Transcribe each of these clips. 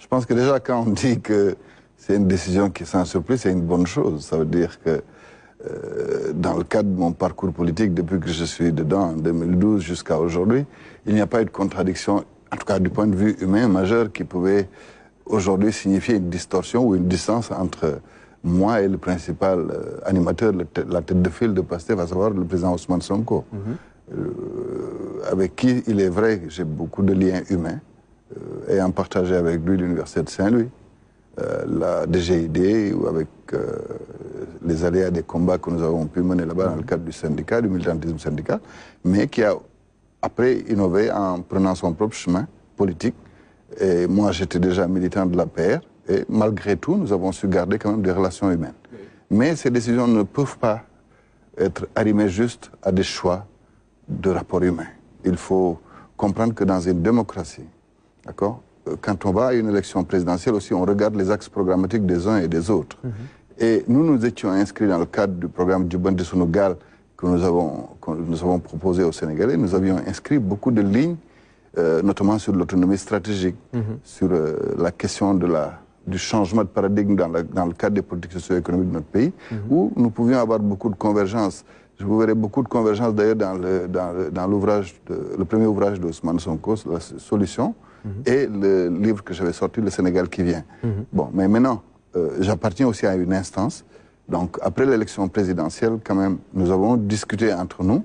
Je pense que déjà, quand on dit que c'est une décision qui est sans surprise, c'est une bonne chose. Ça veut dire que dans le cadre de mon parcours politique, depuis que je suis dedans, en 2012 jusqu'à aujourd'hui, il n'y a pas eu de contradiction, en tout cas du point de vue humain, majeur, qui pouvait aujourd'hui signifier une distorsion ou une distance entre moi et le principal animateur, la tête de file de PASTEF, à savoir le président Ousmane Sonko, avec qui, il est vrai, j'ai beaucoup de liens humains, ayant partagé avec lui l'Université de Saint-Louis, la DGID, ou avec les aléas des combats que nous avons pu mener là-bas dans le cadre du syndicat, du militantisme syndical, mais qui a après innové en prenant son propre chemin politique. Et moi, j'étais déjà militant de l'APR, et malgré tout, nous avons su garder quand même des relations humaines. Mais ces décisions ne peuvent pas être arrimées juste à des choix de rapports humains. Il faut comprendre que dans une démocratie, d'accord, quand on va à une élection présidentielle aussi, on regarde les axes programmatiques des uns et des autres. Et nous étions inscrits dans le cadre du programme Djibouti Sunugal que nous avons proposé aux Sénégalais. Nous avions inscrit beaucoup de lignes, notamment sur l'autonomie stratégique, sur la question du changement de paradigme dans le cadre des politiques socio-économiques de notre pays, où nous pouvions avoir beaucoup de convergences. Je vous verrai beaucoup de convergences d'ailleurs dans l'ouvrage, le premier ouvrage d'Ousmane Sonko, la solution, et le livre que j'avais sorti, Le Sénégal qui vient. Bon, mais maintenant, j'appartiens aussi à une instance. Donc, après l'élection présidentielle, quand même, nous avons discuté entre nous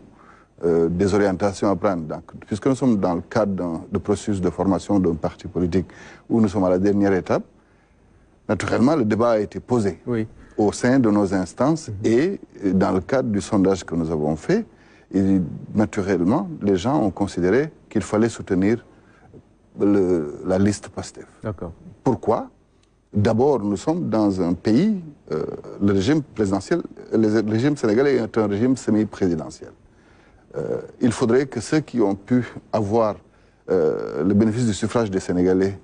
des orientations à prendre. Donc, puisque nous sommes dans le cadre de processus de formation d'un parti politique où nous sommes à la dernière étape, naturellement, le débat a été posé au sein de nos instances et dans le cadre du sondage que nous avons fait. Et naturellement, les gens ont considéré qu'il fallait soutenir la liste PASTEF. Pourquoi? D'abord, nous sommes dans un pays, le régime présidentiel, le régime sénégalais est un régime semi-présidentiel. Il faudrait que ceux qui ont pu avoir le bénéfice du suffrage des Sénégalais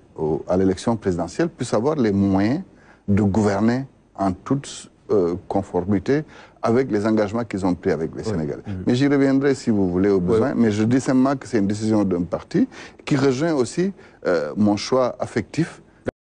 à l'élection présidentielle puissent avoir les moyens de gouverner en toute conformité avec les engagements qu'ils ont pris avec les Sénégalais. Mais j'y reviendrai si vous voulez au besoin, mais je dis simplement que c'est une décision d'un parti qui rejoint aussi mon choix affectif